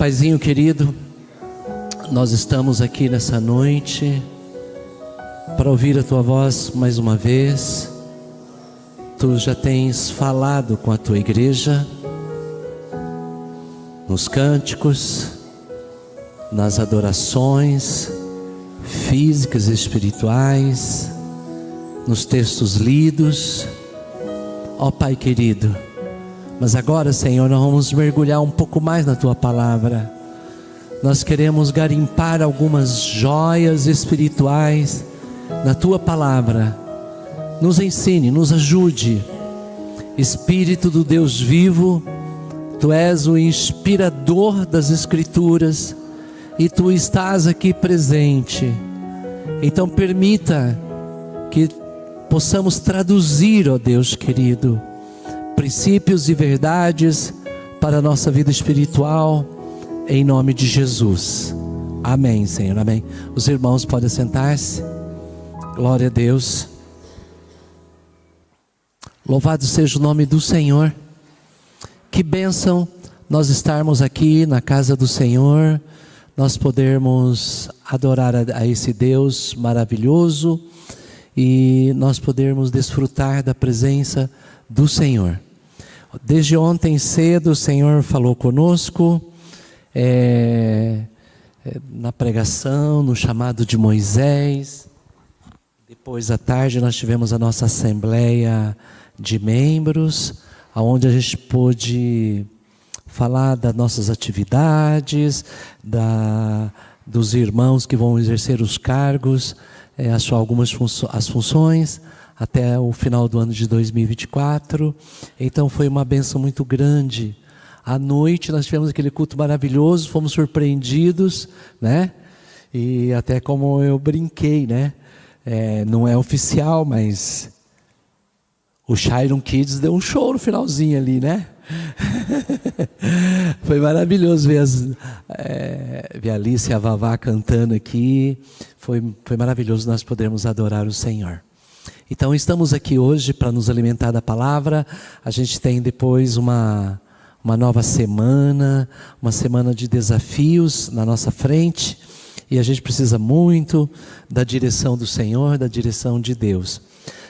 Paizinho querido, nós estamos aqui nessa noite para ouvir a Tua voz mais uma vez. Tu já tens falado com a Tua igreja, nos cânticos, nas adorações físicas e espirituais, nos textos lidos. Ó Pai querido, mas agora, Senhor, nós vamos mergulhar um pouco mais na Tua palavra. Nós queremos garimpar algumas joias espirituais na Tua palavra. Nos ensine, nos ajude. Espírito do Deus vivo, Tu és o inspirador das Escrituras e Tu estás aqui presente. Então permita que possamos traduzir, ó Deus querido, princípios e verdades para a nossa vida espiritual, em nome de Jesus. Amém, Senhor, amém. Os irmãos podem sentar-se. Glória a Deus. Louvado seja o nome do Senhor. Que bênção nós estarmos aqui na casa do Senhor, nós podermos adorar a esse Deus maravilhoso e nós podermos desfrutar da presença do Senhor. Desde ontem cedo o Senhor falou conosco, na pregação, no chamado de Moisés. Depois à tarde nós tivemos a nossa assembleia de membros, onde a gente pôde falar das nossas atividades, dos irmãos que vão exercer os cargos, as funções, até o final do ano de 2024. Então foi uma bênção muito grande. À noite nós tivemos aquele culto maravilhoso, fomos surpreendidos, né? E até como eu brinquei, né? Não é oficial, mas o Shiron Kids deu um show no finalzinho ali, né? Foi maravilhoso ver a Alice e a Vavá cantando aqui. Foi maravilhoso nós podermos adorar o Senhor. Então estamos aqui hoje para nos alimentar da palavra. A gente tem depois uma nova semana, uma semana de desafios na nossa frente. E a gente precisa muito da direção do Senhor, da direção de Deus.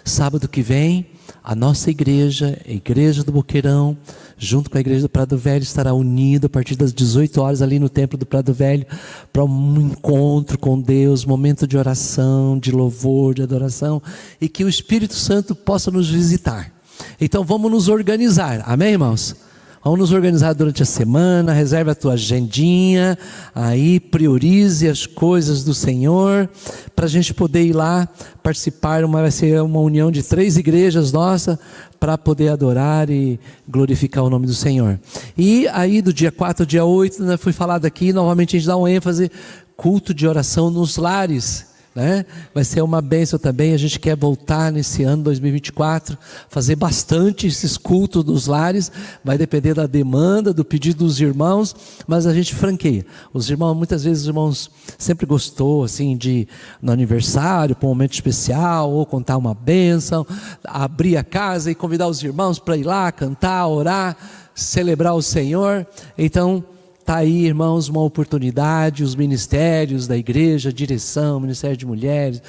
Sábado que vem, a nossa igreja, a Igreja do Boqueirão, junto com a Igreja do Prado Velho, estará unida a partir das 18 horas ali no Templo do Prado Velho, para um encontro com Deus, momento de oração, de louvor, de adoração, e que o Espírito Santo possa nos visitar. Então vamos nos organizar, amém, irmãos? Vamos nos organizar durante a semana, reserve a tua agendinha, aí priorize as coisas do Senhor, para a gente poder ir lá participar, vai ser uma união de 3 igrejas nossas, para poder adorar e glorificar o nome do Senhor. E aí do dia 4 ao dia 8, né, foi falado aqui, novamente a gente dá um ênfase, culto de oração nos lares, né? Vai ser uma bênção também. A gente quer voltar nesse ano 2024, fazer bastante esses cultos dos lares. Vai depender da demanda, do pedido dos irmãos, mas a gente franqueia. Os irmãos, muitas vezes os irmãos sempre gostou assim de no aniversário, para um momento especial, ou contar uma bênção, abrir a casa e convidar os irmãos para ir lá cantar, orar, celebrar o Senhor. Então está aí, irmãos, uma oportunidade. Os ministérios da igreja, a direção, Ministério de Mulheres,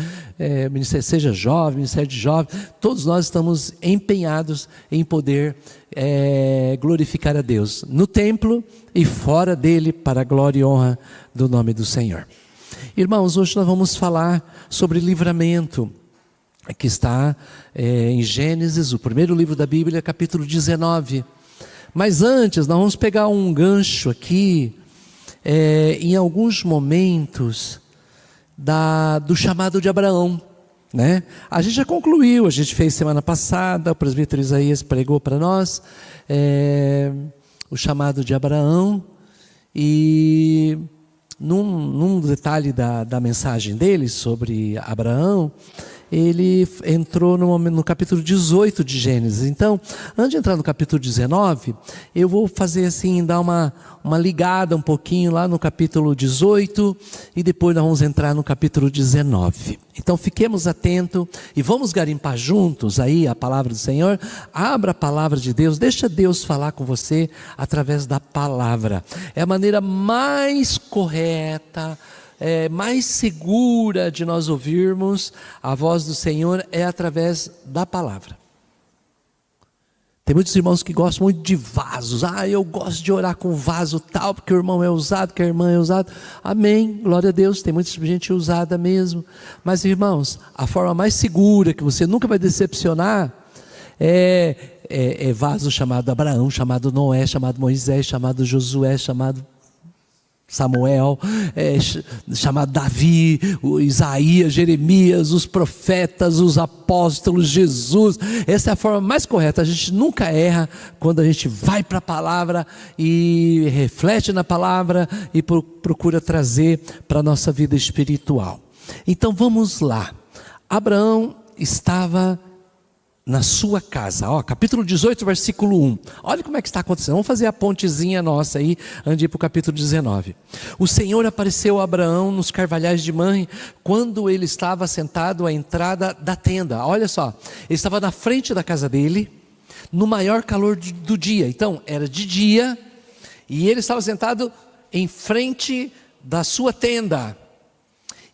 Ministério Seja Jovem, Ministério de Jovens, todos nós estamos empenhados em poder glorificar a Deus, no templo e fora dele, para a glória e honra do nome do Senhor. Irmãos, hoje nós vamos falar sobre livramento, que está em Gênesis, o primeiro livro da Bíblia, capítulo 19. Mas antes, nós vamos pegar um gancho aqui, em alguns momentos do chamado de Abraão, né? A gente já concluiu, a gente fez semana passada, o presbítero Isaías pregou para nós, o chamado de Abraão, e num detalhe da mensagem dele sobre Abraão, ele entrou no capítulo 18 de Gênesis. Então, antes de entrar no capítulo 19, eu vou fazer assim, dar uma ligada um pouquinho lá no capítulo 18 e depois nós vamos entrar no capítulo 19. Então fiquemos atentos e vamos garimpar juntos aí a palavra do Senhor. Abra a palavra de Deus, deixa Deus falar com você através da palavra. É a maneira mais correta, mais segura de nós ouvirmos a voz do Senhor é através da palavra. Tem muitos irmãos que gostam muito de vasos. Eu gosto de orar com vaso tal, porque o irmão é usado, que a irmã é usada. Amém, glória a Deus, tem muita gente usada mesmo. Mas irmãos, a forma mais segura que você nunca vai decepcionar é vaso chamado Abraão, chamado Noé, chamado Moisés, chamado Josué, chamado Samuel, chamado Davi, Isaías, Jeremias, os profetas, os apóstolos, Jesus. Essa é a forma mais correta. A gente nunca erra quando a gente vai para a palavra e reflete na palavra e procura trazer para a nossa vida espiritual. Então vamos lá. Abraão estava na sua casa, capítulo 18, versículo 1. Olha como é que está acontecendo. Vamos fazer a pontezinha nossa aí, antes de ir para o capítulo 19. O Senhor apareceu a Abraão nos carvalhais de Mamre, quando ele estava sentado à entrada da tenda. Olha só, ele estava na frente da casa dele, no maior calor do dia. Então, era de dia, e ele estava sentado em frente da sua tenda.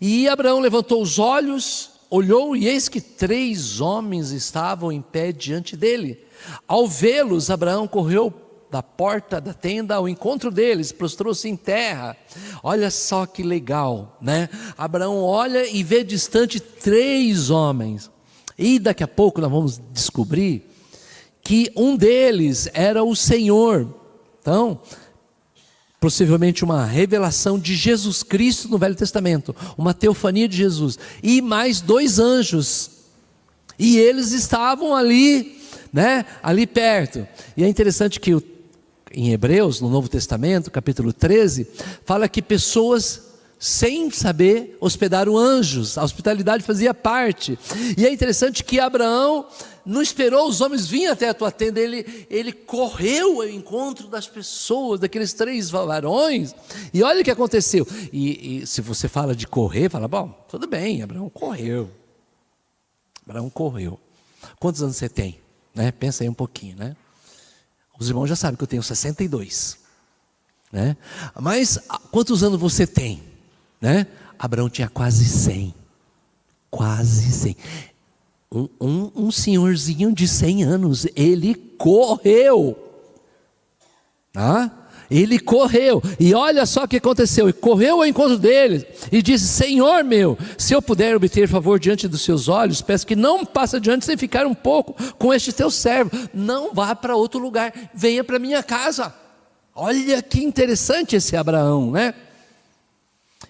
E Abraão levantou os olhos, olhou e eis que 3 homens estavam em pé diante dele. Ao vê-los, Abraão correu da porta da tenda ao encontro deles, prostrou-se em terra. Olha só que legal, né? Abraão olha e vê distante 3 homens. E daqui a pouco nós vamos descobrir que um deles era o Senhor. Então, possivelmente uma revelação de Jesus Cristo no Velho Testamento, uma teofania de Jesus, e mais 2 anjos, e eles estavam ali, né, ali perto. E é interessante que em Hebreus, no Novo Testamento, capítulo 13, fala que pessoas sem saber hospedaram anjos, a hospitalidade fazia parte. E é interessante que Abraão não esperou os homens virem até a tua tenda, ele correu ao encontro das pessoas, daqueles 3 varões, e olha o que aconteceu. E se você fala de correr, fala, bom, tudo bem, Abraão correu. Quantos anos você tem? Né? Pensa aí um pouquinho, né? Os irmãos já sabem que eu tenho 62, né? Mas quantos anos você tem? Né? Abraão tinha quase 100. Um senhorzinho de 100 anos, ele correu. Ele correu, e olha só o que aconteceu. Ele correu ao encontro deles e disse: Senhor meu, se eu puder obter favor diante dos seus olhos, peço que não passe adiante sem ficar um pouco com este teu servo. Não vá para outro lugar, venha para minha casa. Olha que interessante esse Abraão, né?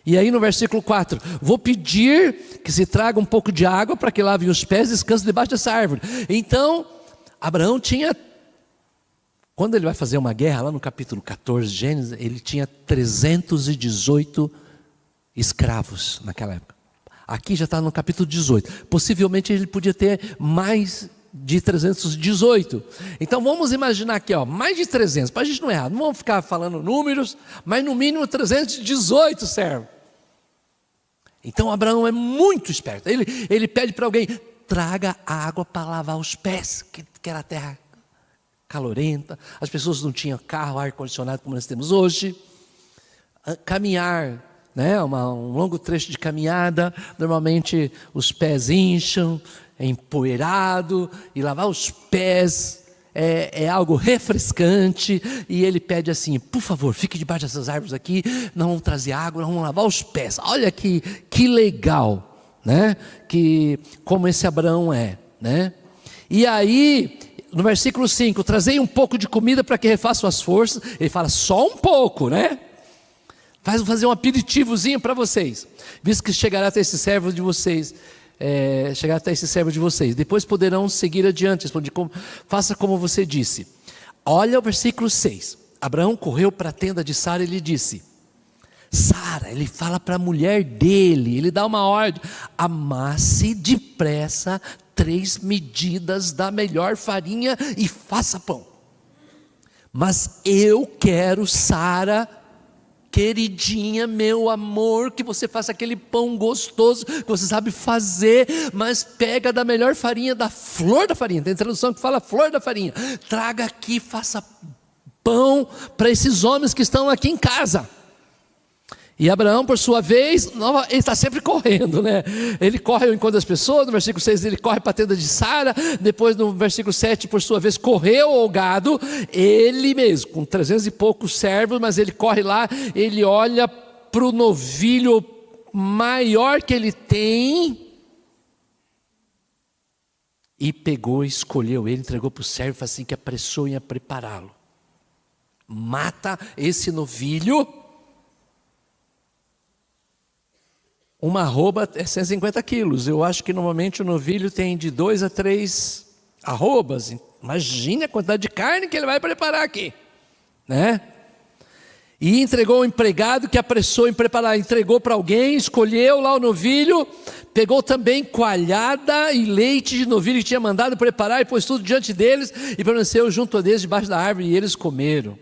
E aí no versículo 4, vou pedir que se traga um pouco de água para que lave os pés e descanse debaixo dessa árvore. Então, Abraão tinha, quando ele vai fazer uma guerra, lá no capítulo 14 de Gênesis, ele tinha 318 escravos naquela época. Aqui já está no capítulo 18, possivelmente ele podia ter mais de 318. Então vamos imaginar aqui, mais de 300, para a gente não errar, não vamos ficar falando números, mas no mínimo 318 servos. Então Abraão é muito esperto, ele pede para alguém, traga água para lavar os pés, que era a terra calorenta, as pessoas não tinham carro, ar-condicionado como nós temos hoje, caminhar, né, um longo trecho de caminhada, normalmente os pés incham, é empoeirado, e lavar os pés é algo refrescante, e ele pede assim, por favor, fique debaixo dessas árvores aqui, nós vamos trazer água, nós vamos lavar os pés. Olha que legal, né? Como esse Abraão é, né? E aí, no versículo 5, trazei um pouco de comida para que refaça as forças. Ele fala, só um pouco, né? Vou fazer um aperitivozinho para vocês, visto que chegará até esse servo de vocês, depois poderão seguir adiante. Respondi, faça como você disse. Olha o versículo 6, Abraão correu para a tenda de Sara e lhe disse, Sara, ele fala para a mulher dele, ele dá uma ordem: amasse depressa 3 medidas da melhor farinha e faça pão. Mas eu quero, Sara, queridinha, meu amor, que você faça aquele pão gostoso que você sabe fazer, mas pega da melhor farinha, da flor da farinha. Tem tradução que fala flor da farinha. Traga aqui, faça pão para esses homens que estão aqui em casa. E Abraão, por sua vez, ele está sempre correndo, né? Ele corre ao encontro das pessoas. No versículo 6 ele corre para a tenda de Sara. Depois no versículo 7, por sua vez, correu ao gado. Ele mesmo, com 300 e poucos servos, mas ele corre lá. Ele olha para o novilho maior que ele tem e pegou, escolheu ele, entregou para o servo, faz assim que apressou em prepará-lo. Mata esse novilho. Uma arroba é 150 quilos. Eu acho que normalmente o novilho tem de 2 a 3 arrobas. Imagine a quantidade de carne que ele vai preparar aqui, né? E entregou ao empregado que apressou em preparar. Entregou para alguém, escolheu lá o novilho, pegou também coalhada e leite de novilho que tinha mandado preparar e pôs tudo diante deles e permaneceu junto a eles debaixo da árvore e eles comeram.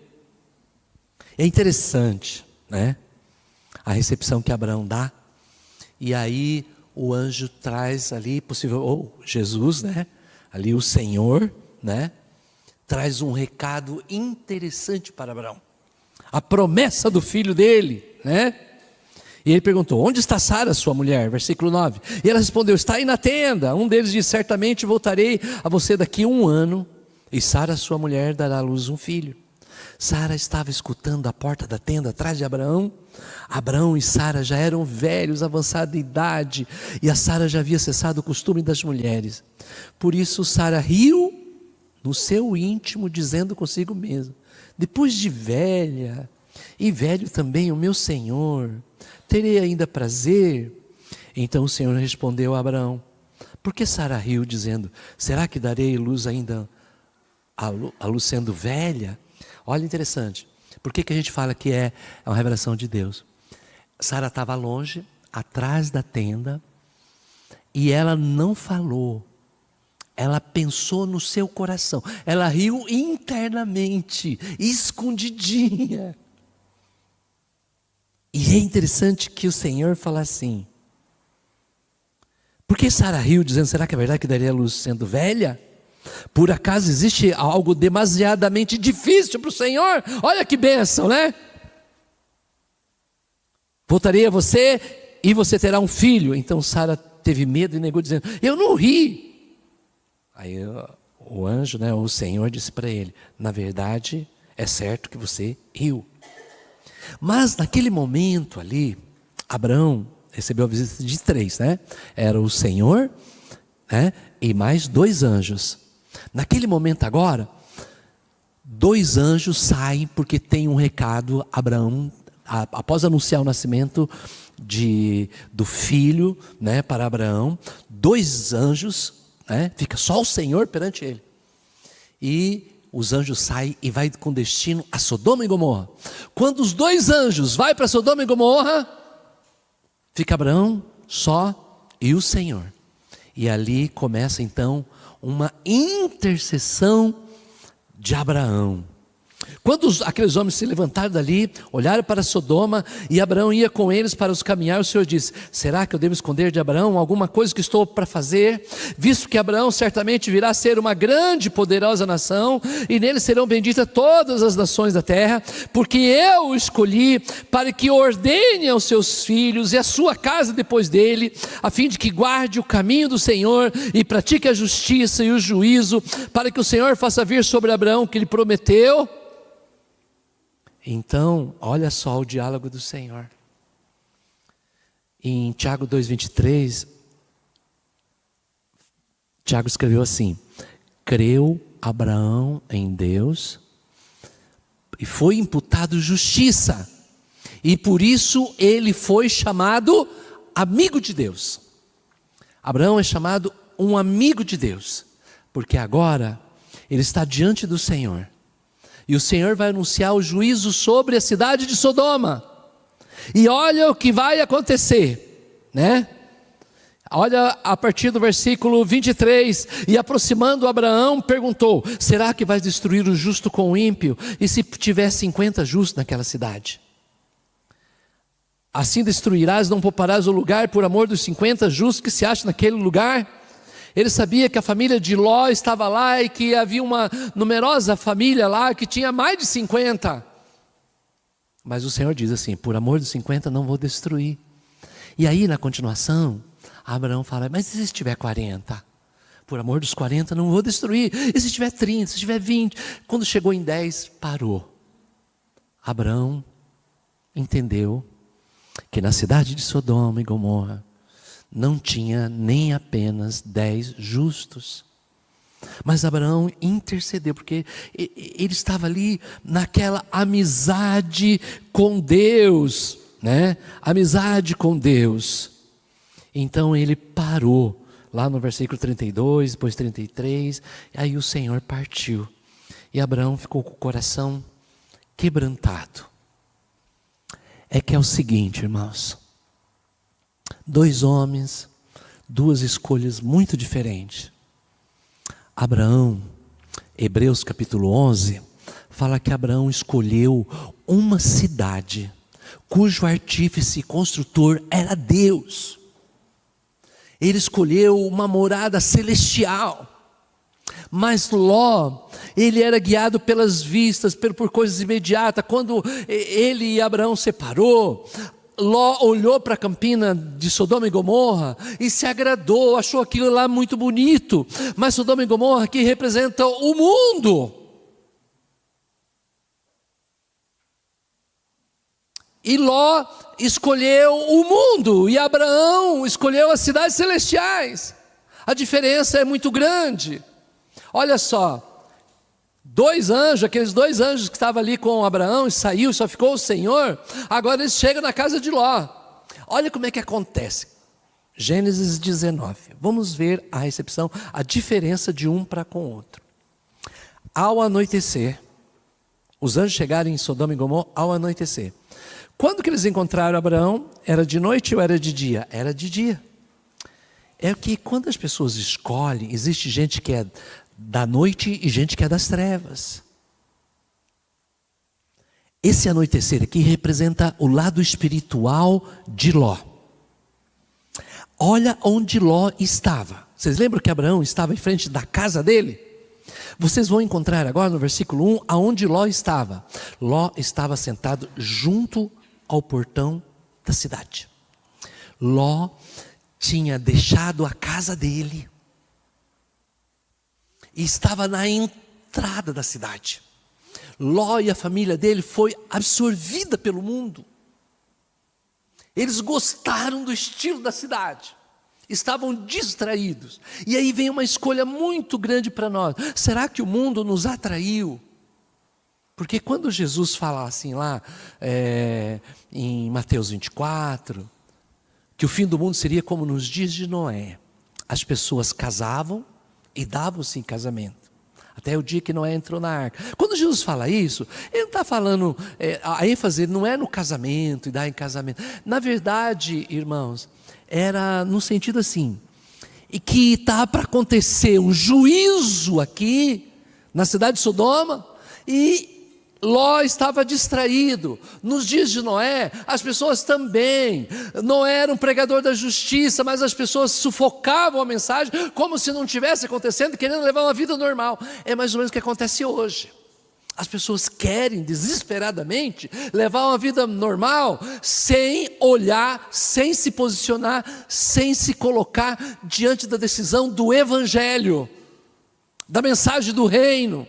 É interessante, né? A recepção que Abraão dá. E aí o anjo traz ali, ou Jesus, né? Ali o Senhor, né? Traz um recado interessante para Abraão. A promessa do filho dele, né? E ele perguntou: onde está Sara, sua mulher? Versículo 9. E ela respondeu: está aí na tenda. Um deles disse: certamente voltarei a você daqui 1 ano, e Sara, sua mulher, dará à luz um filho. Sara estava escutando a porta da tenda atrás de Abraão. Abraão e Sara já eram velhos, avançados de idade, e a Sara já havia cessado o costume das mulheres. Por isso Sara riu no seu íntimo, dizendo consigo mesma: depois de velha, e velho também o meu senhor, terei ainda prazer? Então o Senhor respondeu a Abraão: por que Sara riu, dizendo: será que darei luz ainda, a luz sendo velha? Olha, interessante. Por que a gente fala que é uma revelação de Deus? Sara estava longe, atrás da tenda, e ela não falou. Ela pensou no seu coração. Ela riu internamente, escondidinha. E é interessante que o Senhor fala assim: por que Sara riu, dizendo: será que é verdade que daria a luz sendo velha? Por acaso existe algo demasiadamente difícil para o Senhor? Olha que bênção, né? Voltarei a você e você terá um filho. Então Sara teve medo e negou, dizendo: eu não ri. Aí o anjo, né, o Senhor disse para ele: na verdade é certo que você riu. Mas naquele momento ali, Abraão recebeu a visita de 3, né? Era o Senhor, né, e mais 2 anjos. Naquele momento agora, 2 anjos saem porque tem um recado. Abraão, após anunciar o nascimento do filho, né, para Abraão, 2 anjos, né, fica só o Senhor perante ele. E os anjos saem e vai com destino a Sodoma e Gomorra. Quando os 2 anjos vai para Sodoma e Gomorra, fica Abraão só e o Senhor. E ali começa então uma intercessão de Abraão. Quando aqueles homens se levantaram dali, olharam para Sodoma, e Abraão ia com eles para os caminhar, o Senhor disse: será que eu devo esconder de Abraão alguma coisa que estou para fazer? Visto que Abraão certamente virá a ser uma grande e poderosa nação, e nele serão benditas todas as nações da terra, porque eu o escolhi para que ordene aos seus filhos e a sua casa depois dele, a fim de que guarde o caminho do Senhor e pratique a justiça e o juízo, para que o Senhor faça vir sobre Abraão o que lhe prometeu. Então, olha só o diálogo do Senhor. Em Tiago 2,23, Tiago escreveu assim: creu Abraão em Deus e foi imputado justiça, e por isso ele foi chamado amigo de Deus. Abraão é chamado um amigo de Deus, porque agora ele está diante do Senhor. E o Senhor vai anunciar o juízo sobre a cidade de Sodoma. E olha o que vai acontecer, né? Olha a partir do versículo 23, e aproximando Abraão, perguntou: será que vais destruir o justo com o ímpio? E se tiver 50 justos naquela cidade? Assim destruirás, não pouparás o lugar por amor dos 50 justos que se acham naquele lugar? Ele sabia que a família de Ló estava lá e que havia uma numerosa família lá que tinha mais de 50. Mas o Senhor diz assim: por amor dos 50 não vou destruir. E aí na continuação, Abraão fala: mas e se tiver 40? Por amor dos 40 não vou destruir. E se tiver 30, se tiver 20? Quando chegou em 10, parou. Abraão entendeu que na cidade de Sodoma e Gomorra não tinha nem apenas 10 justos. Mas Abraão intercedeu, porque ele estava ali naquela amizade com Deus, né? Amizade com Deus. Então ele parou, lá no versículo 32, depois 33, aí o Senhor partiu. E Abraão ficou com o coração quebrantado. É que é o seguinte, irmãos: 2 homens, 2 escolhas muito diferentes. Abraão, Hebreus capítulo 11, fala que Abraão escolheu uma cidade, cujo artífice e construtor era Deus. Ele escolheu uma morada celestial. Mas Ló, ele era guiado pelas vistas, por coisas imediatas. Quando ele e Abraão separou, Ló olhou para a campina de Sodoma e Gomorra e se agradou, achou aquilo lá muito bonito. Mas Sodoma e Gomorra aqui representa o mundo. E Ló escolheu o mundo e Abraão escolheu as cidades celestiais. A diferença é muito grande. Olha só, 2 anjos, aqueles 2 anjos que estavam ali com Abraão e saiu, só ficou o Senhor. Agora eles chegam na casa de Ló. Olha como é que acontece. Gênesis 19. Vamos ver a recepção, a diferença de um para com o outro. Ao anoitecer, os anjos chegaram em Sodoma e Gomorra ao anoitecer. Quando que eles encontraram Abraão? Era de noite ou era de dia? Era de dia. É que quando as pessoas escolhem, existe gente que é da noite e gente que é das trevas. Esse anoitecer aqui representa o lado espiritual de Ló. Olha onde Ló estava. Vocês lembram que Abraão estava em frente da casa dele? Vocês vão encontrar agora no versículo 1 aonde Ló estava. Ló estava sentado junto ao portão da cidade. Ló tinha deixado a casa dele e estava na entrada da cidade. Ló e a família dele foi absorvida pelo mundo. Eles gostaram do estilo da cidade, estavam distraídos. E aí vem uma escolha muito grande para nós. Será que o mundo nos atraiu? Porque quando Jesus fala assim lá em Mateus 24, que o fim do mundo seria como nos dias de Noé, as pessoas casavam e davam-se em casamento, até o dia que Noé entrou na arca. Quando Jesus fala isso, ele não está falando, a ênfase não é no casamento e dar em casamento. Na verdade, irmãos, era no sentido assim, e que está para acontecer um juízo aqui na cidade de Sodoma, e Ló estava distraído. Nos dias de Noé, as pessoas também. Noé era um pregador da justiça, mas as pessoas sufocavam a mensagem como se não tivesse acontecendo, querendo levar uma vida normal. É mais ou menos o que acontece hoje. As pessoas querem desesperadamente levar uma vida normal, sem olhar, sem se posicionar, sem se colocar diante da decisão do Evangelho, da mensagem do reino.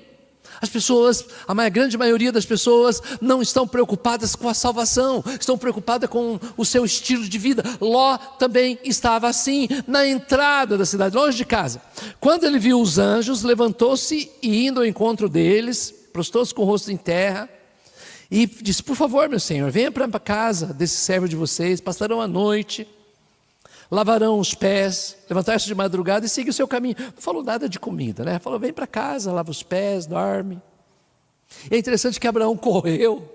As pessoas, a grande maioria das pessoas não estão preocupadas com a salvação, estão preocupadas com o seu estilo de vida. Ló também estava assim, na entrada da cidade, longe de casa. Quando ele viu os anjos, levantou-se e indo ao encontro deles, prostrou-se com o rosto em terra e disse: por favor, meu senhor, venha para a casa desse servo de vocês, passarão a noite, lavarão os pés, levantar-se de madrugada e seguir o seu caminho. Não falou nada de comida, né? Falou: vem para casa, lava os pés, dorme. E é interessante que Abraão correu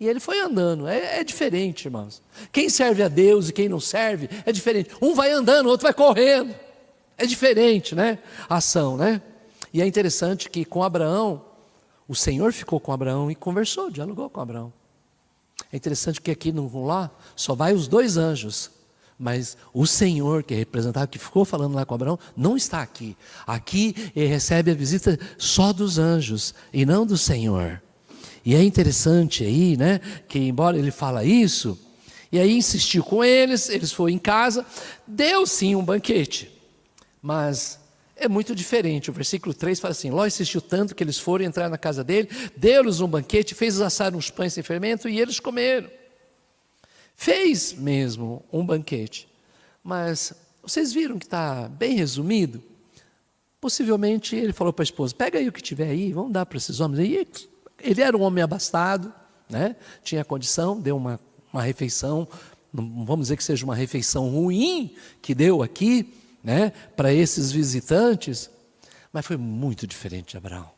E ele foi andando. É diferente, irmãos. Quem serve a Deus e quem não serve é diferente. Um vai andando, o outro vai correndo. É diferente, né? A ação, né? E é interessante que com Abraão, o Senhor ficou com Abraão e conversou, dialogou com Abraão. É interessante que aqui no lá só vai os 2 anjos. Mas o Senhor, que é representado, que ficou falando lá com Abraão, não está aqui. Aqui ele recebe a visita só dos anjos e não do Senhor. E é interessante aí, né, que embora ele fala isso, e aí insistiu com eles foram em casa, deu sim um banquete, mas é muito diferente. O versículo 3 fala assim: Ló insistiu tanto que eles foram entrar na casa dele, deu-lhes um banquete, fez assar uns pães sem fermento e eles comeram. Fez mesmo um banquete, mas vocês viram que está bem resumido? Possivelmente ele falou para a esposa: pega aí o que tiver aí, vamos dar para esses homens. E ele era um homem abastado, né? Tinha condição, deu uma refeição, não vamos dizer que seja uma refeição ruim que deu aqui, né, para esses visitantes, mas foi muito diferente de Abraão.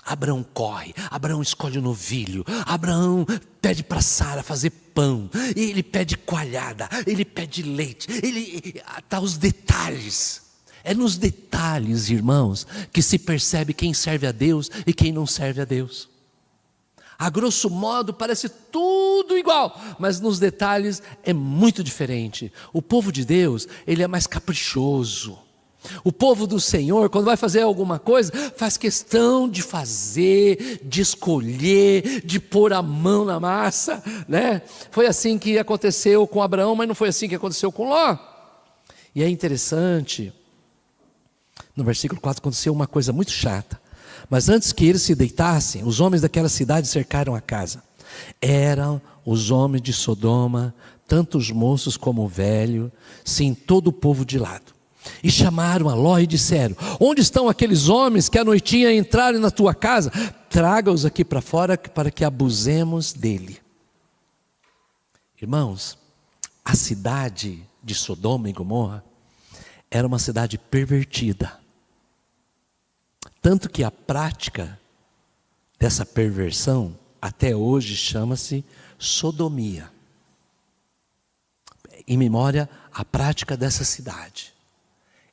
Abraão corre, Abraão escolhe o novilho, Abraão pede para Sara fazer pão, ele pede coalhada, ele pede leite, ele tá os detalhes. É nos detalhes, irmãos, que se percebe quem serve a Deus e quem não serve a Deus. A grosso modo parece tudo igual, mas nos detalhes é muito diferente. O povo de Deus, ele é mais caprichoso. O povo do Senhor, quando vai fazer alguma coisa, faz questão de fazer, de escolher, de pôr a mão na massa, né? Foi assim que aconteceu com Abraão, mas não foi assim que aconteceu com Ló. E é interessante, no versículo 4 aconteceu uma coisa muito chata. Mas antes que eles se deitassem, os homens daquela cidade cercaram a casa. Eram os homens de Sodoma, tanto os moços como o velho, sim, todo o povo de lado. E chamaram a Ló e disseram: onde estão aqueles homens que à noitinha entraram na tua casa? Traga-os aqui para fora para que abusemos dele. Irmãos, a cidade de Sodoma e Gomorra era uma cidade pervertida. Tanto que a prática dessa perversão até hoje chama-se sodomia. Em memória à prática dessa cidade.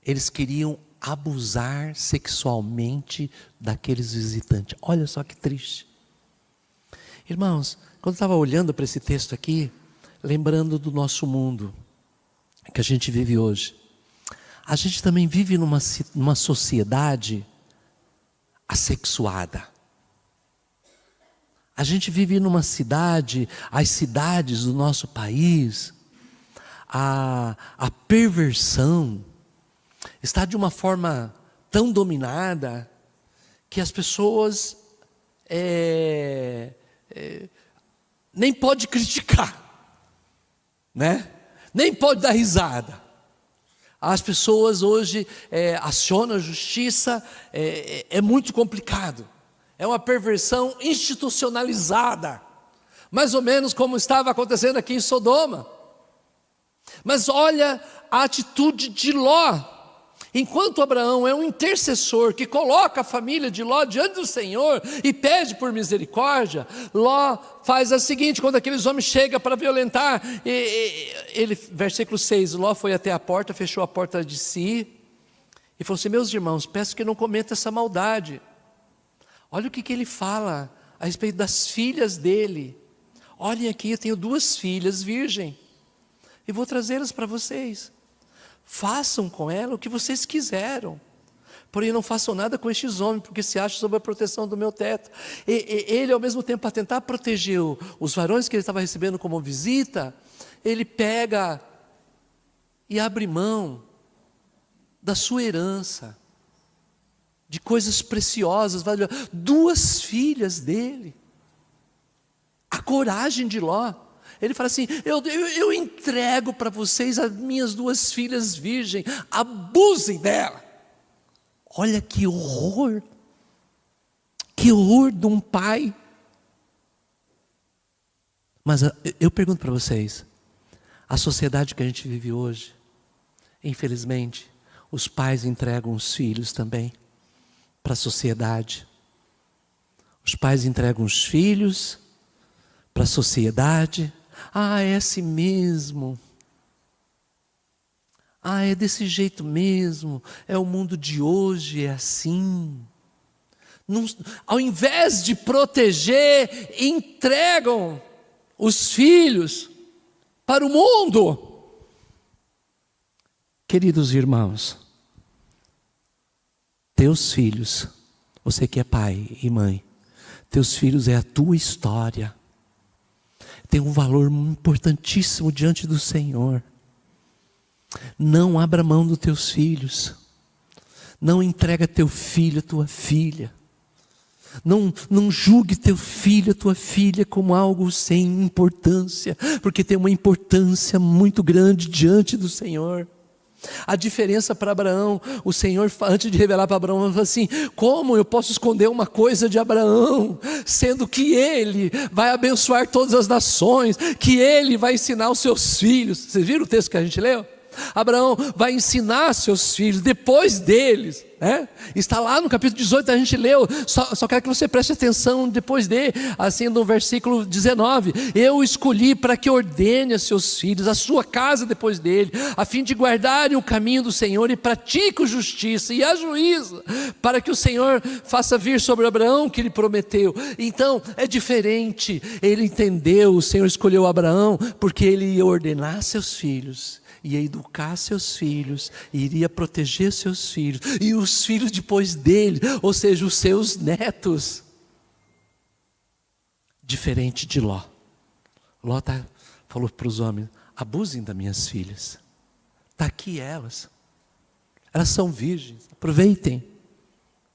Eles queriam abusar sexualmente daqueles visitantes. Olha só que triste. Irmãos, quando eu estava olhando para esse texto aqui, lembrando do nosso mundo que a gente vive hoje, a gente também vive numa sociedade assexuada. A gente vive numa cidade, as cidades do nosso país, a perversão está de uma forma tão dominada que as pessoas nem pode criticar, né? Nem pode dar risada. As pessoas hoje acionam a justiça, é muito complicado. É uma perversão institucionalizada, mais ou menos como estava acontecendo aqui em Sodoma. Mas olha a atitude de Ló. Enquanto Abraão é um intercessor que coloca a família de Ló diante do Senhor e pede por misericórdia, Ló faz a seguinte: quando aqueles homens chegam para violentar, versículo 6, Ló foi até a porta, fechou a porta de si e falou assim: meus irmãos, peço que não cometam essa maldade. Olha o que ele fala a respeito das filhas dele. Olhem aqui, eu tenho 2 filhas virgem e vou trazê-las para vocês. Façam com ela o que vocês quiseram, porém não façam nada com estes homens, porque se acham sob a proteção do meu teto. Ele, ao mesmo tempo, para tentar proteger os varões que ele estava recebendo como visita, ele pega e abre mão da sua herança, de coisas preciosas, 2 filhas dele. A coragem de Ló. Ele fala assim: eu entrego para vocês as minhas 2 filhas virgens, abusem dela. Olha que horror de um pai. Mas eu pergunto para vocês, a sociedade que a gente vive hoje, infelizmente, os pais entregam os filhos também para a sociedade. Os pais entregam os filhos para a sociedade. É assim mesmo. É desse jeito mesmo. É o mundo de hoje, é assim. Não, ao invés de proteger, entregam os filhos para o mundo. Queridos irmãos, teus filhos, você que é pai e mãe, teus filhos é a tua história. Tem um valor importantíssimo diante do Senhor. Não abra mão dos teus filhos. Não entrega teu filho, tua filha. Não julgue teu filho, tua filha como algo sem importância, porque tem uma importância muito grande diante do Senhor. A diferença para Abraão, o Senhor, antes de revelar para Abraão, falou assim: como eu posso esconder uma coisa de Abraão, sendo que ele vai abençoar todas as nações, que ele vai ensinar os seus filhos. Vocês viram o texto que a gente leu? Abraão vai ensinar seus filhos depois deles, né? Está lá no capítulo 18, a gente leu, só quero que você preste atenção depois dele, assim no versículo 19: eu escolhi para que ordene a seus filhos, a sua casa depois dele, a fim de guardarem o caminho do Senhor e pratiquem justiça e a juízo, para que o Senhor faça vir sobre Abraão o que ele prometeu. Então é diferente, ele entendeu, o Senhor escolheu Abraão porque ele ia ordenar seus filhos, ia educar seus filhos, iria proteger seus filhos, e os filhos depois dele, ou seja, os seus netos. Diferente de Ló. Ló falou para os homens: abusem das minhas filhas, está aqui elas são virgens, aproveitem,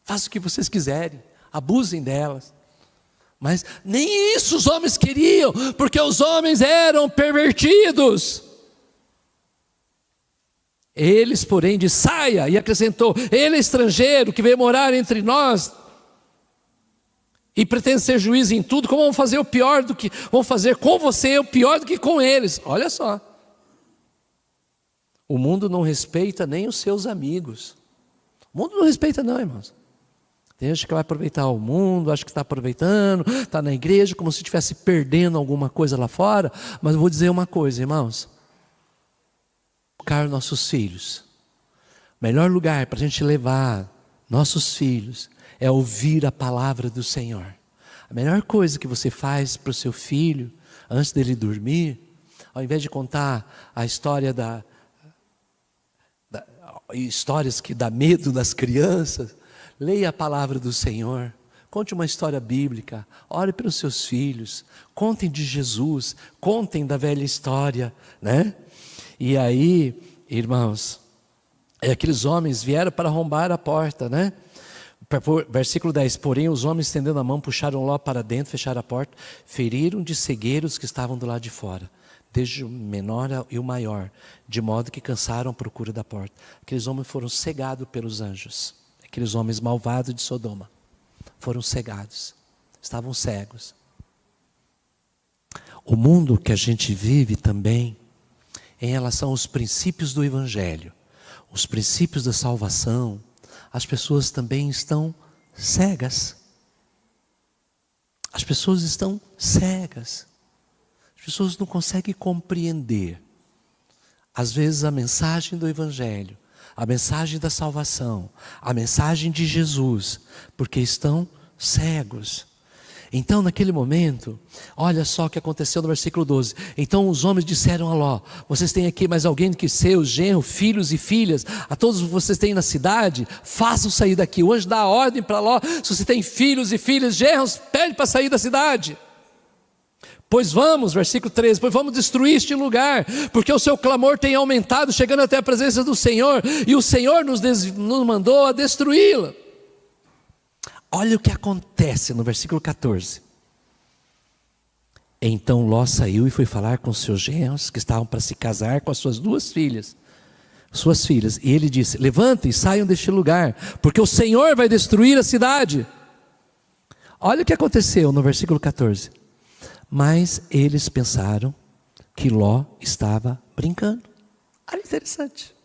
façam o que vocês quiserem, abusem delas. Mas nem isso os homens queriam, porque os homens eram pervertidos. Eles, porém, de saia, e acrescentou: ele é estrangeiro que veio morar entre nós e pretende ser juiz em tudo. Como vamos fazer o pior do que vamos fazer com você, o pior do que com eles? Olha só, o mundo não respeita nem os seus amigos. O mundo não respeita não, irmãos. Tem gente que vai aproveitar o mundo, acha que está aproveitando, está na igreja como se estivesse perdendo alguma coisa lá fora. Mas eu vou dizer uma coisa, irmãos: educar nossos filhos, o melhor lugar para a gente levar nossos filhos é ouvir a palavra do Senhor. A melhor coisa que você faz para o seu filho antes dele dormir, ao invés de contar a história histórias que dá medo das crianças, leia a palavra do Senhor. Conte uma história bíblica, ore pelos seus filhos, contem de Jesus, contem da velha história, né? E aí, irmãos, aqueles homens vieram para arrombar a porta, né? Versículo 10: porém os homens, estendendo a mão, puxaram Ló para dentro, fecharam a porta, feriram de cegueira os que estavam do lado de fora, desde o menor e o maior, de modo que cansaram a procura da porta. Aqueles homens foram cegados pelos anjos, aqueles homens malvados de Sodoma, foram cegados, estavam cegos. O mundo que a gente vive também, em relação aos princípios do Evangelho, os princípios da salvação, as pessoas também estão cegas. As pessoas estão cegas. As pessoas não conseguem compreender, às vezes, a mensagem do Evangelho, a mensagem da salvação, a mensagem de Jesus, porque estão cegos. Então, naquele momento, olha só o que aconteceu no versículo 12. Então os homens disseram a Ló: vocês têm aqui mais alguém que seus genros, filhos e filhas, a todos vocês têm na cidade, façam sair daqui. O anjo dá a ordem para Ló: se você tem filhos e filhas, genros, pede para sair da cidade. Pois vamos, versículo 13, pois vamos destruir este lugar, porque o seu clamor tem aumentado, chegando até a presença do Senhor, e o Senhor nos mandou a destruí-la. Olha o que acontece no versículo 14. Então Ló saiu e foi falar com seus genros, que estavam para se casar com as suas suas filhas. E ele disse: levantem e saiam deste lugar, porque o Senhor vai destruir a cidade. Olha o que aconteceu no versículo 14. Mas eles pensaram que Ló estava brincando. Olha, interessante.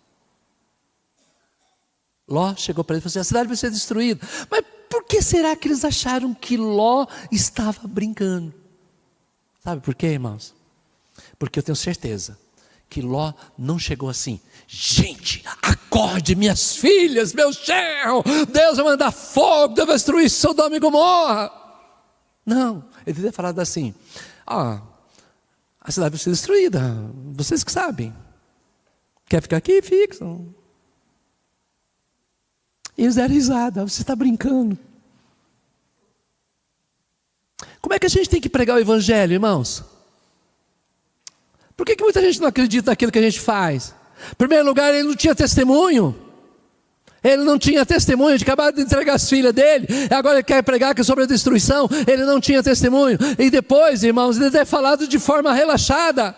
Ló chegou para ele e falou assim: a cidade vai ser destruída. Mas por que será que eles acharam que Ló estava brincando? Sabe por quê, irmãos? Porque eu tenho certeza que Ló não chegou assim: gente, acorde minhas filhas, meu genro, Deus vai mandar fogo, Deus vai destruir Sodoma e Gomorra. Não, ele teria falado assim: a cidade vai ser destruída, vocês que sabem. Quer ficar aqui? Fica. E eles deram risada: você está brincando. Como é que a gente tem que pregar o evangelho, irmãos? Por que muita gente não acredita naquilo que a gente faz? Em primeiro lugar, ele não tinha testemunho. Ele não tinha testemunho, de acabar de entregar as filhas dele, agora ele quer pregar que é sobre a destruição. Ele não tinha testemunho. E depois, irmãos, ele é falado de forma relaxada.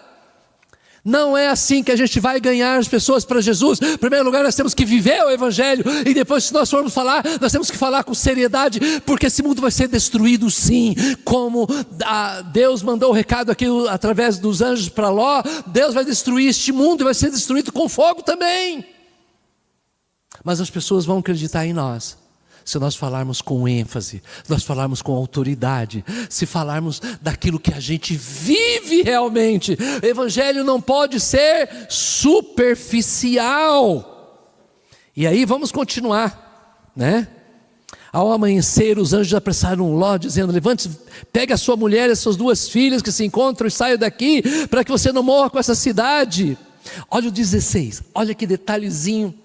Não é assim que a gente vai ganhar as pessoas para Jesus. Em primeiro lugar, nós temos que viver o evangelho. E depois, se nós formos falar, nós temos que falar com seriedade, porque esse mundo vai ser destruído sim. Como Deus mandou o recado aqui através dos anjos para Ló, Deus vai destruir este mundo e vai ser destruído com fogo também. Mas as pessoas vão acreditar em nós se nós falarmos com ênfase, se nós falarmos com autoridade, se falarmos daquilo que a gente vive realmente. O evangelho não pode ser superficial. E aí vamos continuar, né? Ao amanhecer, os anjos apressaram Ló, dizendo: levante-se, pegue a sua mulher e as suas 2 filhas que se encontram e saia daqui, para que você não morra com essa cidade. Olha o 16, olha que detalhezinho.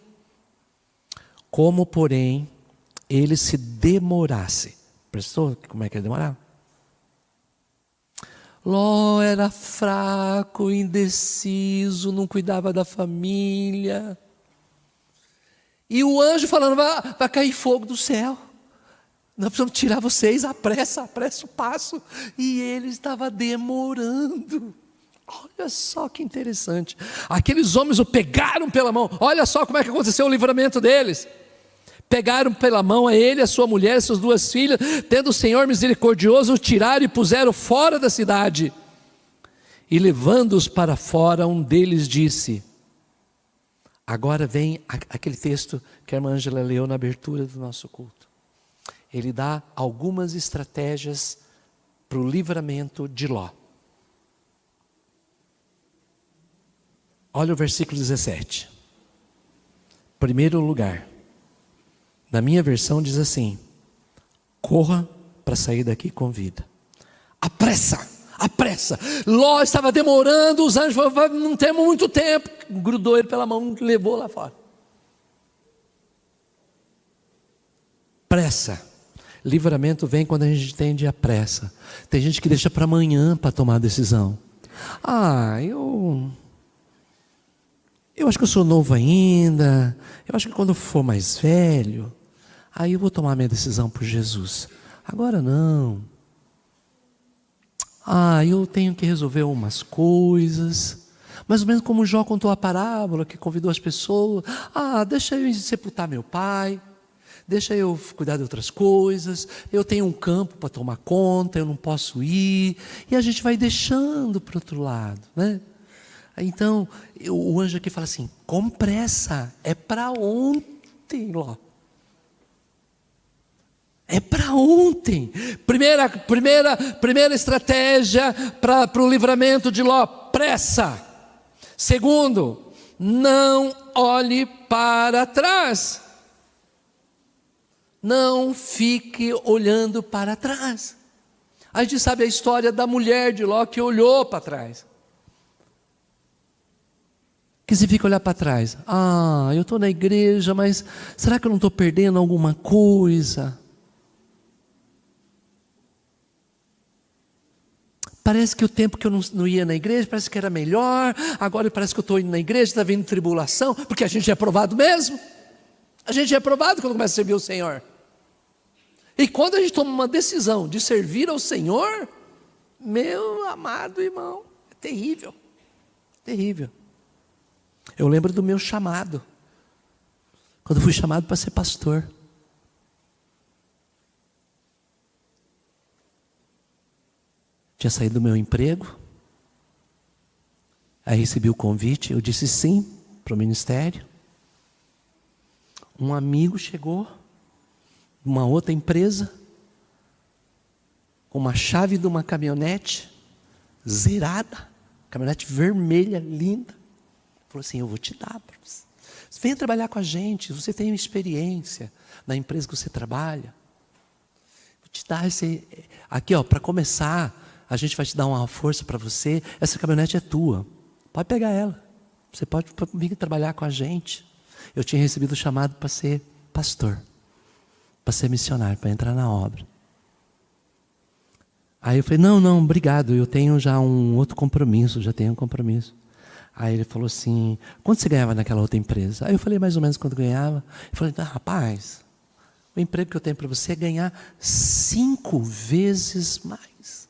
Como, porém, ele se demorasse. Prestou? Como é que ele demorava? Ló era fraco, indeciso, não cuidava da família. E o anjo falando: vai cair fogo do céu. Nós precisamos tirar vocês, apressa o passo. E ele estava demorando. Olha só que interessante. Aqueles homens o pegaram pela mão. Olha só como é que aconteceu o livramento deles. Pegaram pela mão a ele, a sua mulher, suas 2 filhas, tendo o Senhor misericordioso, o tiraram e puseram fora da cidade. E levando-os para fora, um deles disse... Agora vem aquele texto que a irmã Ângela leu na abertura do nosso culto. Ele dá algumas estratégias para o livramento de Ló. Olha o versículo 17. Primeiro lugar, na minha versão diz assim: corra para sair daqui com vida. Apressa. Ló estava demorando, os anjos falaram: não temos muito tempo. Grudou ele pela mão e levou lá fora. Pressa. Livramento vem quando a gente entende a pressa. Tem gente que deixa para amanhã para tomar a decisão. Eu acho que eu sou novo ainda. Eu acho que quando eu for mais velho, aí eu vou tomar minha decisão por Jesus. Agora não. Eu tenho que resolver umas coisas. Mais ou menos como Jó contou a parábola, que convidou as pessoas. Deixa eu sepultar meu pai. Deixa eu cuidar de outras coisas. Eu tenho um campo para tomar conta, eu não posso ir. E a gente vai deixando para o outro lado, né? Então, o anjo aqui fala assim: com pressa, é para ontem, Ló. É para ontem. Primeira estratégia para o livramento de Ló: pressa. Segundo, não olhe para trás. Não fique olhando para trás. A gente sabe a história da mulher de Ló que olhou para trás. Que se fica olhar para trás. Eu estou na igreja, mas será que eu não estou perdendo alguma coisa? Parece que o tempo que eu não ia na igreja, parece que era melhor. Agora parece que eu estou indo na igreja, está vindo tribulação, porque a gente é aprovado mesmo. A gente é aprovado quando começa a servir o Senhor. E quando a gente toma uma decisão de servir ao Senhor, meu amado irmão, é terrível. Terrível. Eu lembro do meu chamado, quando eu fui chamado para ser pastor. Tinha saído do meu emprego, aí recebi o convite, eu disse sim para o ministério. Um amigo chegou, uma outra empresa, com uma chave de uma caminhonete, zerada, caminhonete vermelha, linda. Falou assim, eu vou te dar. Você venha trabalhar com a gente, você tem experiência na empresa que você trabalha. Vou te dar esse... Aqui, ó, para começar, a gente vai te dar uma força para você. Essa caminhonete é tua, pode pegar ela. Você pode vir trabalhar com a gente. Eu tinha recebido o chamado para ser pastor, para ser missionário, para entrar na obra. Aí eu falei, não, obrigado, eu tenho já um outro compromisso, Aí ele falou assim, quanto você ganhava naquela outra empresa? Aí eu falei mais ou menos quanto ganhava. Eu falei, rapaz, o emprego que eu tenho para você é ganhar 5 vezes mais.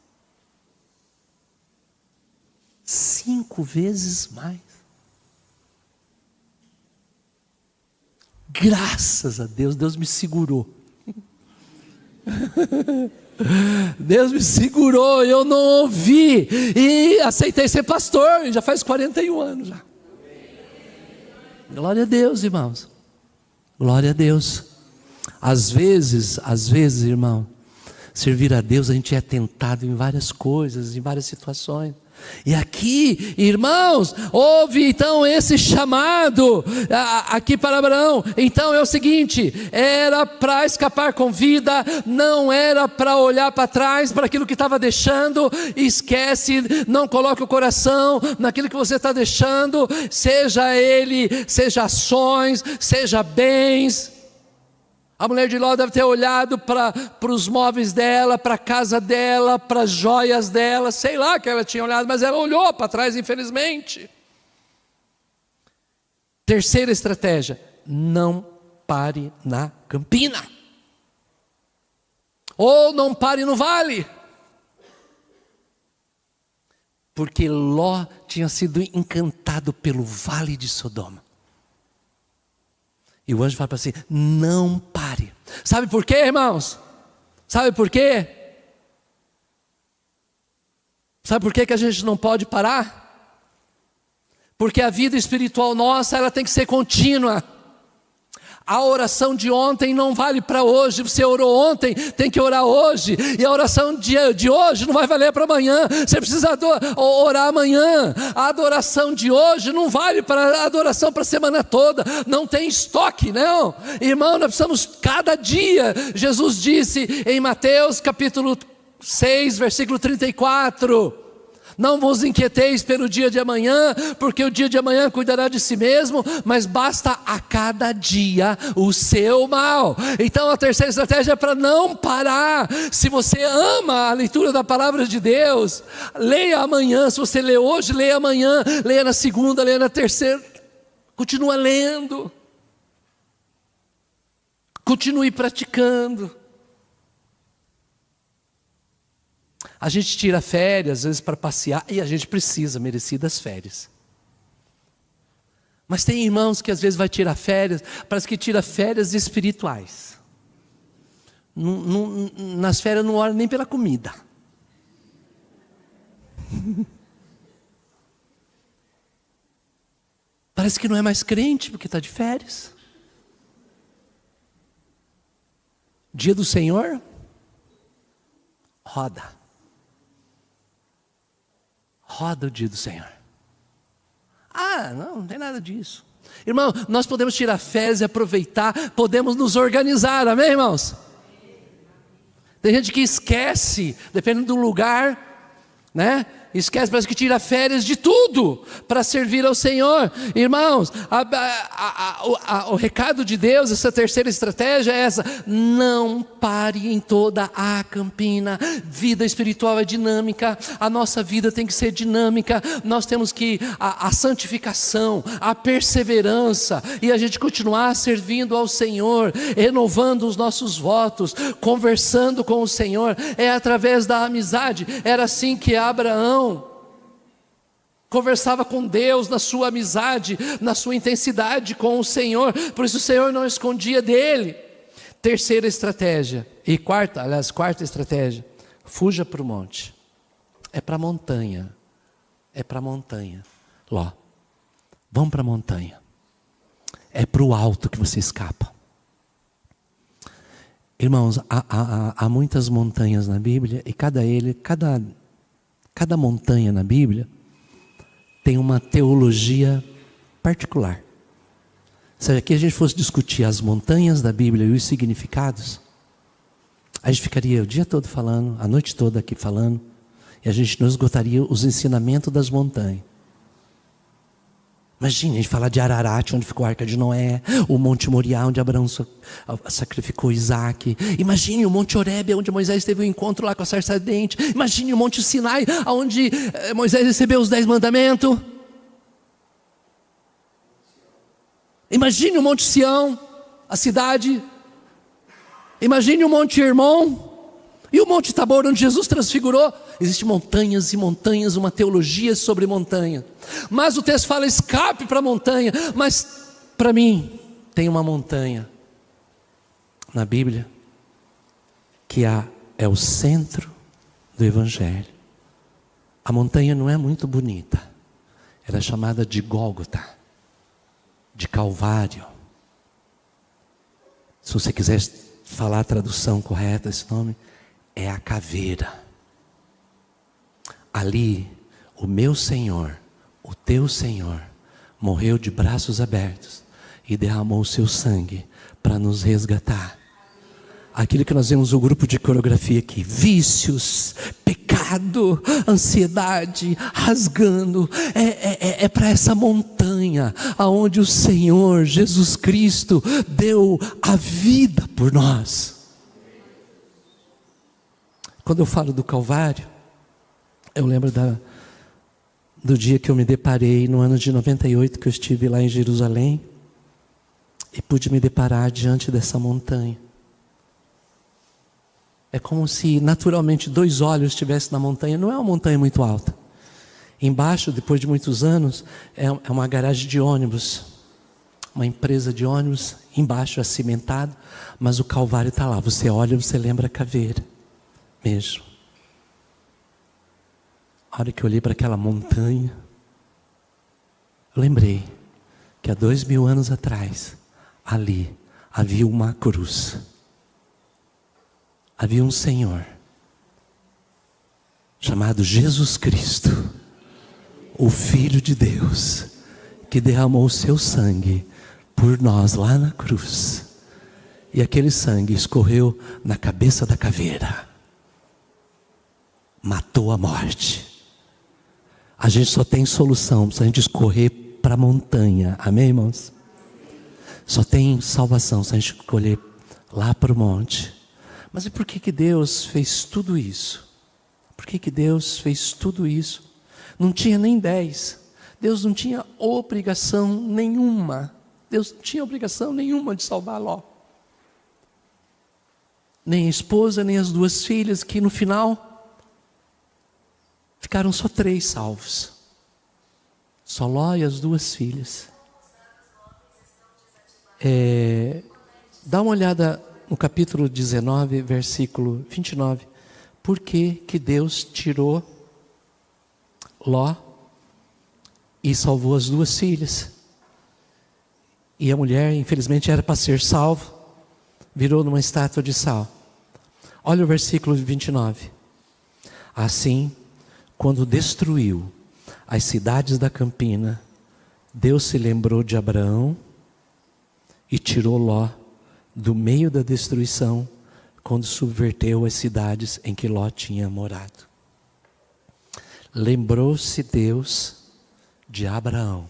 5 vezes mais. Graças a Deus, Deus me segurou. Deus me segurou, eu não ouvi e aceitei ser pastor, já faz 41 anos já. Glória a Deus, irmãos. Glória a Deus. Às vezes, irmão, servir a Deus a gente é tentado em várias coisas, em várias situações. E aqui, irmãos, houve então esse chamado aqui para Abraão. Então é o seguinte, era para escapar com vida, não era para olhar para trás, para aquilo que estava deixando. Esquece, não coloque o coração naquilo que você está deixando, seja ações, seja bens. A mulher de Ló deve ter olhado para os móveis dela, para a casa dela, para as joias dela, sei lá que ela tinha olhado, mas ela olhou para trás, infelizmente. Terceira estratégia, não pare na campina. Ou não pare no vale. Porque Ló tinha sido encantado pelo vale de Sodoma. E o anjo fala para si, não pare. Sabe por quê, irmãos? Sabe por quê? Sabe por quê que a gente não pode parar? Porque a vida espiritual nossa, ela tem que ser contínua. A oração de ontem não vale para hoje. Você orou ontem, tem que orar hoje. E a oração de hoje não vai valer para amanhã. Você precisa orar amanhã. A adoração de hoje não vale para a adoração para a semana toda. Não tem estoque, não. Irmão, nós precisamos cada dia. Jesus disse em Mateus capítulo 6, versículo 34... Não vos inquieteis pelo dia de amanhã, porque o dia de amanhã cuidará de si mesmo, mas basta a cada dia o seu mal. Então a terceira estratégia é para não parar. Se você ama a leitura da palavra de Deus, leia amanhã. Se você lê hoje, leia amanhã, leia na segunda, leia na terceira. Continua lendo. Continue praticando. A gente tira férias, às vezes para passear, e a gente precisa, merecidas férias. Mas tem irmãos que às vezes vai tirar férias, parece que tira férias espirituais. Nas férias não ora nem pela comida. Parece que não é mais crente porque está de férias. Dia do Senhor, roda o dia do Senhor. Não tem nada disso. Irmão, nós podemos tirar férias e aproveitar, podemos nos organizar, amém, irmãos? Tem gente que esquece, dependendo do lugar, né? Esquece, parece que tira férias de tudo para servir ao Senhor. Irmãos, o recado de Deus, essa terceira estratégia é essa: não pare em toda a campina. Vida espiritual é dinâmica, a nossa vida tem que ser dinâmica. Nós temos que, a santificação, a perseverança, e a gente continuar servindo ao Senhor, renovando os nossos votos, conversando com o Senhor, é através da amizade. Era assim que Abraão conversava com Deus, na sua amizade, na sua intensidade com o Senhor. Por isso o Senhor não escondia dele. Terceira estratégia, e quarta estratégia: fuja para o monte. É para a montanha. Ló, vamos para a montanha. É para o alto que você escapa. Irmãos, há muitas montanhas na Bíblia e cada montanha na Bíblia tem uma teologia particular. Se aqui a gente fosse discutir as montanhas da Bíblia e os significados, a gente ficaria o dia todo falando, a noite toda aqui falando, e a gente não esgotaria os ensinamentos das montanhas. Imagina a gente falar de Ararat, onde ficou a Arca de Noé, o Monte Moriá, onde Abraão sacrificou Isaac. Imagine o Monte Horebe, onde Moisés teve um encontro lá com a sarça ardente. Imagine o Monte Sinai, onde Moisés recebeu os 10 mandamentos. Imagine o Monte Sião, a cidade. Imagine o Monte Hermon e o Monte Tabor, onde Jesus transfigurou. Existem montanhas e montanhas, uma teologia sobre montanha. Mas o texto fala escape para a montanha. Mas para mim tem uma montanha na Bíblia que é o centro do Evangelho. A montanha não é muito bonita. Ela é chamada de Gólgota, de Calvário. Se você quiser falar a tradução correta, esse nome é a caveira. Ali, o meu Senhor, o teu Senhor, morreu de braços abertos e derramou o seu sangue para nos resgatar. Aquilo que nós vemos o grupo de coreografia aqui, vícios, pecado, ansiedade, rasgando, é para essa montanha, aonde o Senhor Jesus Cristo deu a vida por nós. Quando eu falo do Calvário, eu lembro do dia que eu me deparei no ano de 98, que eu estive lá em Jerusalém, e pude me deparar diante dessa montanha. É como se naturalmente 2 olhos estivessem na montanha. Não é uma montanha muito alta. Embaixo, depois de muitos anos, é uma garagem de ônibus, uma empresa de ônibus, embaixo é cimentado, mas o Calvário está lá. Você olha e você lembra a caveira mesmo. A hora que eu olhei para aquela montanha, eu lembrei que há 2000 anos atrás, ali havia uma cruz. Havia um Senhor chamado Jesus Cristo, o Filho de Deus, que derramou o seu sangue por nós lá na cruz. E aquele sangue escorreu na cabeça da caveira, matou a morte. A gente só tem solução se a gente escorrer para a montanha, amém, irmãos? Só tem salvação se a gente escolher lá para o monte. Mas e por que Deus fez tudo isso? Por que Deus fez tudo isso? Não tinha nem 10. Deus não tinha obrigação nenhuma. Deus não tinha obrigação nenhuma de salvar Ló. Nem a esposa, nem as 2 filhas, que no final ficaram só 3 salvos. Só Ló e as 2 filhas. Dá uma olhada no capítulo 19, versículo 29. Por que Deus tirou Ló e salvou as 2 filhas? E a mulher, infelizmente, era para ser salva, virou numa estátua de sal. Olha o versículo 29. Assim, quando destruiu as cidades da campina, Deus se lembrou de Abraão e tirou Ló do meio da destruição, quando subverteu as cidades em que Ló tinha morado. Lembrou-se Deus de Abraão.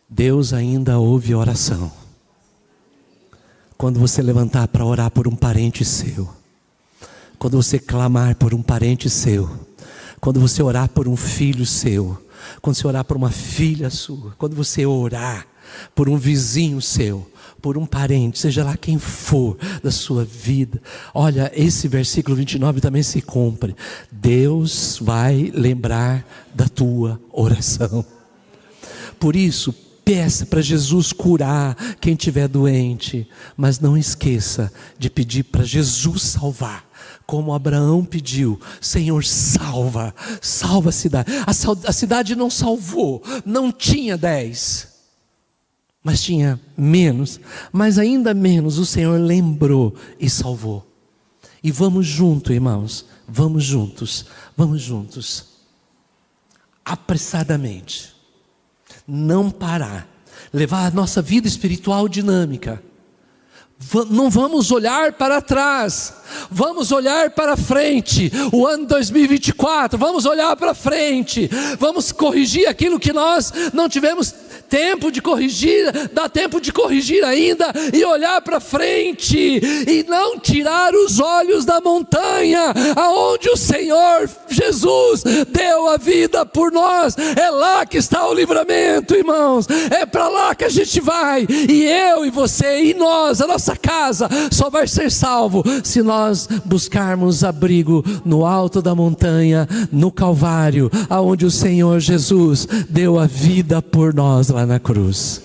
Deus ainda ouve oração. Quando você levantar para orar por um parente seu, quando você clamar por um parente seu, quando você orar por um filho seu, quando você orar por uma filha sua, quando você orar por um vizinho seu, por um parente, seja lá quem for da sua vida, olha, esse versículo 29 também se cumpre. Deus vai lembrar da tua oração. Por isso, peça para Jesus curar quem estiver doente, mas não esqueça de pedir para Jesus salvar, como Abraão pediu: Senhor, salva a cidade. A cidade não salvou, não tinha 10, mas tinha menos, mas ainda menos o Senhor lembrou e salvou. E vamos juntos, irmãos, vamos juntos, apressadamente, não parar, levar a nossa vida espiritual dinâmica. Não vamos olhar para trás, vamos olhar para frente. O ano 2024, vamos olhar para frente, vamos corrigir aquilo que nós não tivemos tempo de corrigir, dá tempo de corrigir ainda, e olhar para frente, e não tirar os olhos da montanha, aonde o Senhor Jesus deu a vida por nós. É lá que está o livramento, irmãos, é para lá que a gente vai, e eu e você e nós, a nossa casa só vai ser salvo se nós buscarmos abrigo no alto da montanha, no Calvário, aonde o Senhor Jesus deu a vida por nós lá na cruz.